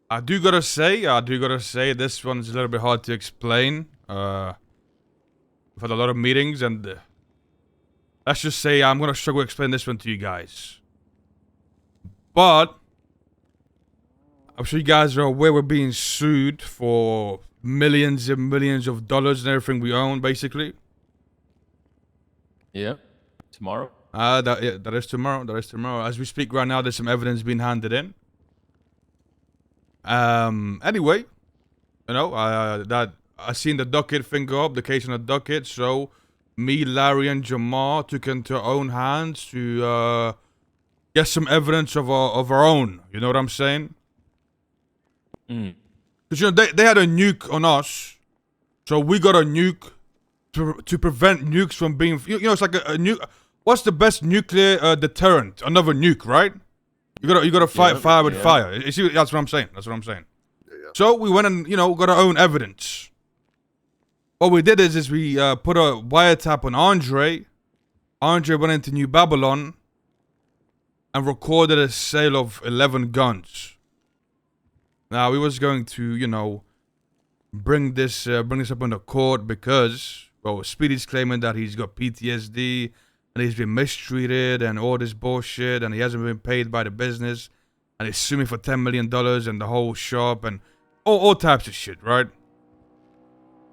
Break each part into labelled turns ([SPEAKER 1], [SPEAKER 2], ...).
[SPEAKER 1] I do gotta say, this one's a little bit hard to explain. We've had a lot of meetings, and let's just say I'm gonna struggle to explain this one to you guys. But I'm sure you guys are aware we're being sued for millions and millions of dollars and everything we own, basically.
[SPEAKER 2] Yeah. Tomorrow.
[SPEAKER 1] That is tomorrow. That is tomorrow. As we speak right now, there's some evidence being handed in. Anyway, that I seen the docket thing go up, the case on the docket. So me, Larry, and Jamar took into our own hands to get some evidence of our own. You know what I'm saying? Because they had a nuke on us, so we got a nuke to prevent nukes from being. It's like a nuke. What's the best nuclear deterrent? Another nuke, right? You gotta fight fire with fire. You see, that's what I'm saying. That's what I'm saying.
[SPEAKER 3] Yeah.
[SPEAKER 1] So we went and got our own evidence. What we did is we put a wiretap on Andre. Andre went into New Babylon and recorded a sale of 11 guns. Now we was going to bring this up in the court because Speedy's claiming that he's got PTSD and he's been mistreated and all this bullshit and he hasn't been paid by the business and he's suing me for $10 million and the whole shop and all types of shit, right?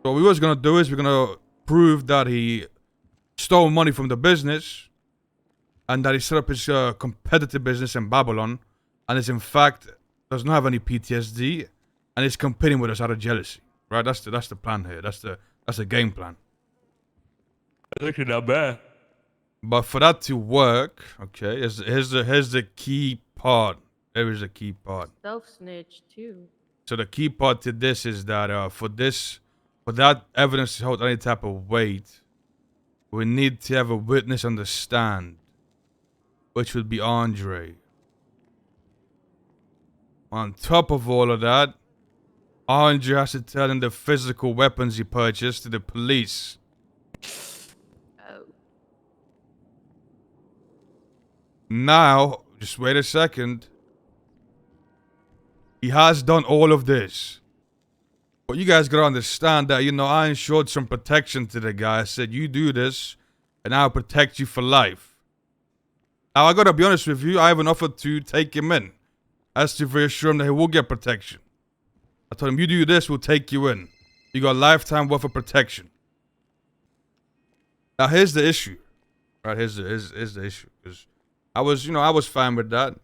[SPEAKER 1] So what we was gonna do is we're gonna prove that he stole money from the business and that he set up his competitive business in Babylon and is in fact does not have any PTSD and is competing with us out of jealousy, right? That's the plan here. That's the game plan.
[SPEAKER 2] That's actually not bad.
[SPEAKER 1] But for that to work, okay, here's the key part. There is a key part.
[SPEAKER 4] Self-snitch too.
[SPEAKER 1] So the key part to this is that for that evidence to hold any type of weight, we need to have a witness on the stand, which would be Andre. On top of all of that, Andre has to tell him the physical weapons he purchased to the police.
[SPEAKER 4] Oh.
[SPEAKER 1] Now, just wait a second. He has done all of this. But you guys gotta understand that, I ensured some protection to the guy. I said, you do this, and I'll protect you for life. Now, I gotta be honest with you, I have an offer to take him in. As to reassure him that he will get protection. I told him, you do this, we'll take you in. You got a lifetime worth of protection. Now, here's the issue. Right, here's the issue. Because I was fine with that.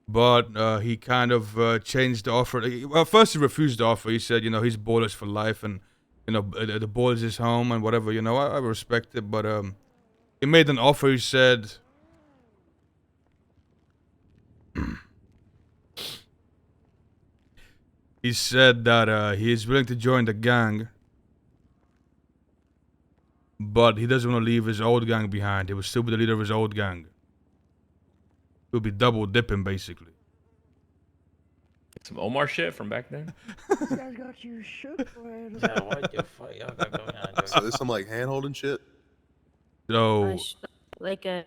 [SPEAKER 1] But he kind of changed the offer. Well, first he refused the offer. He said, he's ballers for life and, the ball is his home and whatever, I respect it. But he made an offer. He said, that he is willing to join the gang. But he doesn't want to leave his old gang behind. He will still be the leader of his old gang. He'll be double dipping, basically.
[SPEAKER 2] Some Omar shit from back then.
[SPEAKER 5] You guys got you shook, man.
[SPEAKER 6] Yeah, what the fuck y'all got going on?
[SPEAKER 3] So there's some like hand holding shit.
[SPEAKER 1] So
[SPEAKER 4] Like a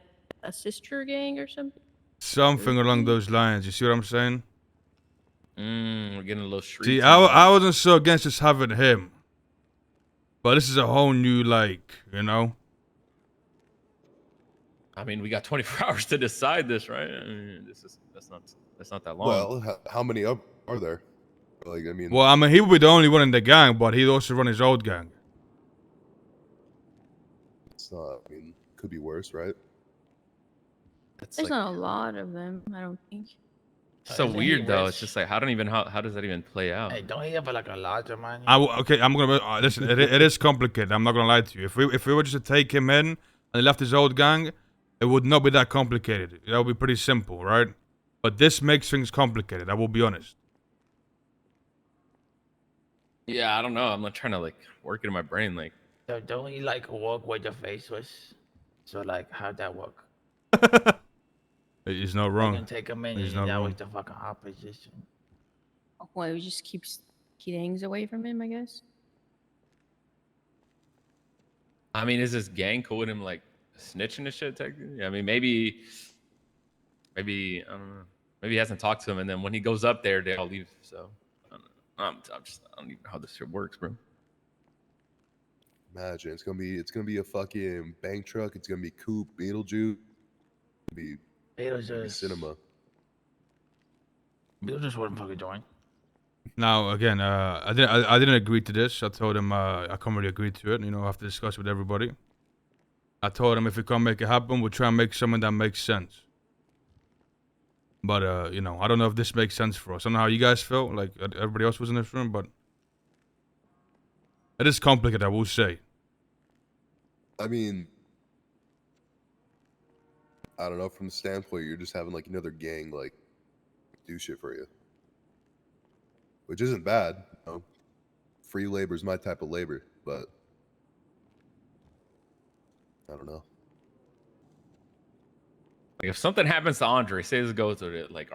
[SPEAKER 4] sister gang or something?
[SPEAKER 1] something along those lines. You see what I'm saying?
[SPEAKER 2] We're getting a little street.
[SPEAKER 1] See, I wasn't so against just having him. But this is a whole new,
[SPEAKER 2] I mean, we got 24 hours to decide this, right? I mean, that's not that long.
[SPEAKER 3] Well, how many are there? Like, I mean.
[SPEAKER 1] Well, he would be the only one in the gang, but he'd also run his old gang.
[SPEAKER 3] It's not. I mean, could be worse, right?
[SPEAKER 4] There's not a lot of them, I don't think.
[SPEAKER 2] So weird though. It's just like how does that even play out?
[SPEAKER 6] Hey, don't he have like a larger money?
[SPEAKER 1] Okay, I'm gonna listen. It is complicated. I'm not gonna lie to you. If we were just to take him in and he left his old gang, it would not be that complicated. That would be pretty simple, right? But this makes things complicated. I will be honest.
[SPEAKER 2] Yeah, I don't know. I'm not trying to work it in my brain.
[SPEAKER 6] So don't he walk where your face was? So how'd that work?
[SPEAKER 1] He's not
[SPEAKER 6] You
[SPEAKER 1] wrong.
[SPEAKER 6] can take him in
[SPEAKER 1] He's
[SPEAKER 6] and
[SPEAKER 1] not
[SPEAKER 6] that
[SPEAKER 1] wrong.
[SPEAKER 6] was the fucking opposition.
[SPEAKER 4] Well, he just keeps things away from him, I guess.
[SPEAKER 2] I mean, is this gang cool with him snitching and shit? Technically, I mean, maybe I don't know. Maybe he hasn't talked to him, and then when he goes up there, they all leave. So I don't know. I don't even know how this shit works, bro.
[SPEAKER 3] Imagine it's gonna be a fucking bank truck. It's gonna be coupe, Beetlejuice. It's gonna be cinema.
[SPEAKER 6] Beetlejuice wouldn't fucking join.
[SPEAKER 1] Now again, I didn't agree to this. I told him I can't really agree to it. You know, I have to discuss with everybody. I told him if we can't make it happen, we'll try and make something that makes sense. But you know, I don't know if this makes sense for us. I don't know how you guys feel. Like everybody else was in this room, but it is complicated, I will say.
[SPEAKER 3] I mean, I don't know. From the standpoint, you're just having like another gang like do shit for you, which isn't bad. You know? Free labor is my type of labor, but I don't know.
[SPEAKER 2] Like if something happens to Andre, say this goes with it, like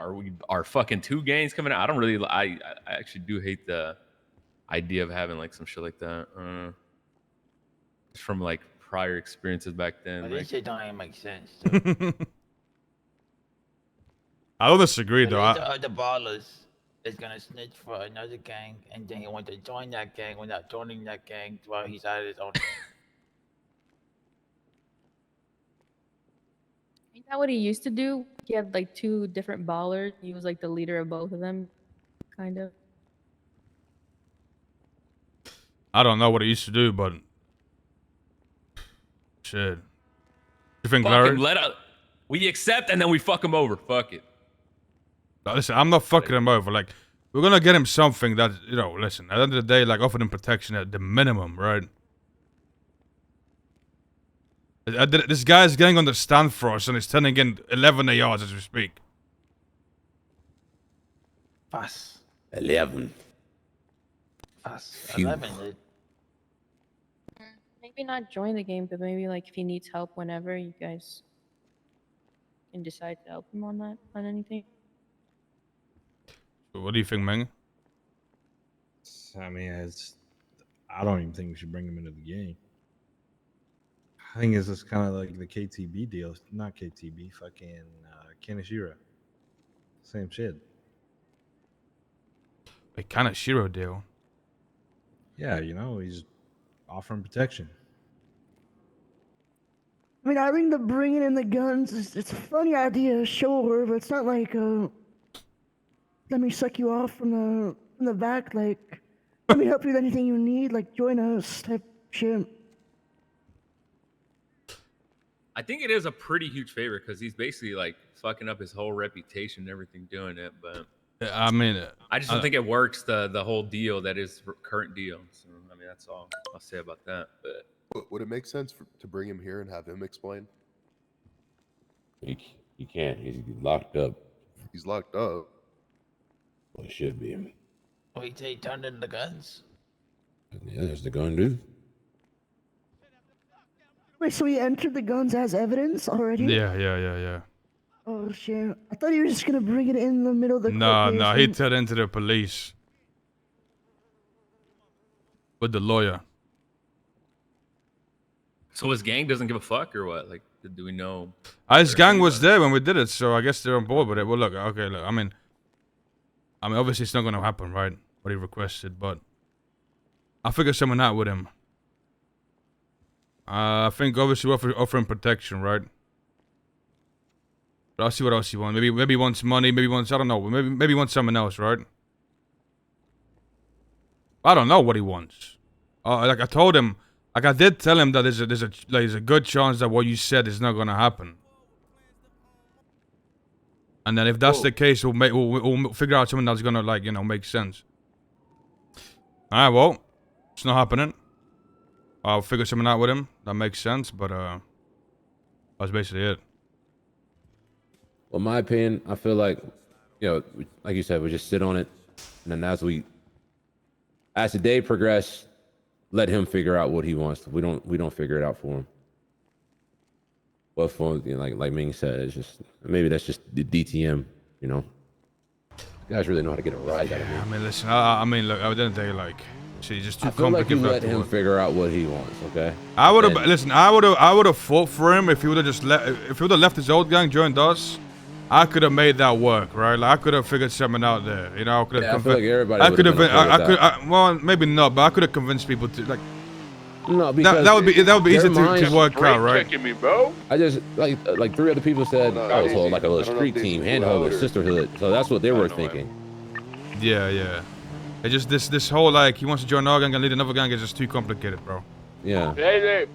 [SPEAKER 2] are fucking 2 gangs coming out? I don't really. I actually do hate the idea of having like some shit like that. Just from like prior experiences back then.
[SPEAKER 6] But
[SPEAKER 2] Like,
[SPEAKER 6] this shit don't even make sense.
[SPEAKER 1] I don't disagree though.
[SPEAKER 6] The ballers is gonna snitch for another gang, and then he wants to join that gang without joining that gang while he's out of his own gang.
[SPEAKER 4] Ain't that what he used to do? He had like 2 different ballers. He was like the leader of both of them, kind of.
[SPEAKER 1] I don't know what he used to do, but shit. You think
[SPEAKER 2] fucking
[SPEAKER 1] Larry?
[SPEAKER 2] we accept and then we fuck him over. Fuck it.
[SPEAKER 1] Listen, I'm not fucking him over. Like, we're gonna get him something that, you know, listen, at the end of the day, like, offer him protection at the minimum, right? This guy's getting on the stand for us and he's turning in 11 yards as we speak.
[SPEAKER 6] Pass.
[SPEAKER 7] 11.
[SPEAKER 6] Pass.
[SPEAKER 7] Phew.
[SPEAKER 6] 11. Dude.
[SPEAKER 4] Maybe not join the game, but maybe like if he needs help whenever, you guys can decide to help him on that, on anything.
[SPEAKER 1] What do you think, Meng?
[SPEAKER 8] I mean, I don't even think we should bring him into the game. I think it's just kind of like the KTB deal. Not KTB, fucking Kaneshiro. Same shit.
[SPEAKER 1] A kind of Shiro deal.
[SPEAKER 8] Yeah, you know, he's offering protection.
[SPEAKER 5] I mean, I think the bringing in the guns it's a funny idea, sure, but it's not like let me suck you off from the back, like let me help you with anything you need, like join us type shit.
[SPEAKER 2] I think it is a pretty huge favor because he's basically like fucking up his whole reputation and everything doing it. But
[SPEAKER 1] I mean,
[SPEAKER 2] I just don't think it works the whole deal that is current deal. So I mean, that's all I'll say about that. But
[SPEAKER 3] Would it make sense to bring him here and have him explain?
[SPEAKER 7] He can't. He's locked up.
[SPEAKER 3] He's locked up.
[SPEAKER 7] Well, it should be.
[SPEAKER 6] Wait till he turned in the guns.
[SPEAKER 7] Yeah, that's the gun, dude.
[SPEAKER 5] Wait, so he entered the guns as evidence already?
[SPEAKER 1] yeah.
[SPEAKER 5] Oh shit! I thought he was just gonna bring it in the middle of the.
[SPEAKER 1] No,
[SPEAKER 5] court
[SPEAKER 1] he
[SPEAKER 5] case
[SPEAKER 1] turned into the police. With the lawyer.
[SPEAKER 2] so his gang doesn't give a fuck or what? Like, do we know?
[SPEAKER 1] His gang was there when we did it, so I guess they're on board with it. Well, look, okay, look, I mean, obviously it's not gonna happen, right? What he requested, but I'll figure something out with him. I think obviously offering protection, right? But I'll see what else he wants. Maybe he wants money. Maybe he wants, I don't know. Maybe he wants something else, right? I don't know what he wants. Like I told him, like I did tell him that there's a good chance that what you said is not gonna happen. And then if that's the case, we'll figure out something that's gonna, like, you know, make sense. All right, well, it's not happening. I'll figure something out with him that makes sense, but that's basically it.
[SPEAKER 7] Well, in my opinion, I feel like, you know, like you said, we just sit on it, and then as the day progresses, let him figure out what he wants. We don't figure it out for him. But for, you know, like Ming said, it's just maybe that's just the DTM, you know. You guys really know how to get a ride out of me.
[SPEAKER 1] I mean, listen, I mean, look, at the end of the day, like, see, just too
[SPEAKER 7] I feel like you
[SPEAKER 1] complicated.
[SPEAKER 7] let him figure out what he wants, okay?
[SPEAKER 1] I would have
[SPEAKER 7] And-
[SPEAKER 1] listen. I would have fought for him if he would have left his old gang, joined us, I could have made that work, right? Like I could have figured something out there. You know, I could have.
[SPEAKER 7] Yeah, I feel like everybody.
[SPEAKER 1] I could have.
[SPEAKER 7] been okay with that.
[SPEAKER 1] Well, maybe not, but I could have convinced people to like.
[SPEAKER 7] No, because
[SPEAKER 1] That would be easy to work out, right?
[SPEAKER 2] Checking me, bro.
[SPEAKER 7] I just like 3 other people said,
[SPEAKER 3] No,
[SPEAKER 7] oh,
[SPEAKER 3] not
[SPEAKER 7] so
[SPEAKER 3] easy.
[SPEAKER 7] like a
[SPEAKER 3] I
[SPEAKER 7] little
[SPEAKER 3] don't know
[SPEAKER 7] street
[SPEAKER 3] if these
[SPEAKER 7] team,
[SPEAKER 3] people
[SPEAKER 7] handhold,
[SPEAKER 3] out or-
[SPEAKER 7] sisterhood. So that's what they were
[SPEAKER 2] know,
[SPEAKER 7] thinking.
[SPEAKER 1] Yeah. It just this whole like he wants to join our gang and lead another gang is just too complicated, bro.
[SPEAKER 7] Yeah.
[SPEAKER 2] Hey,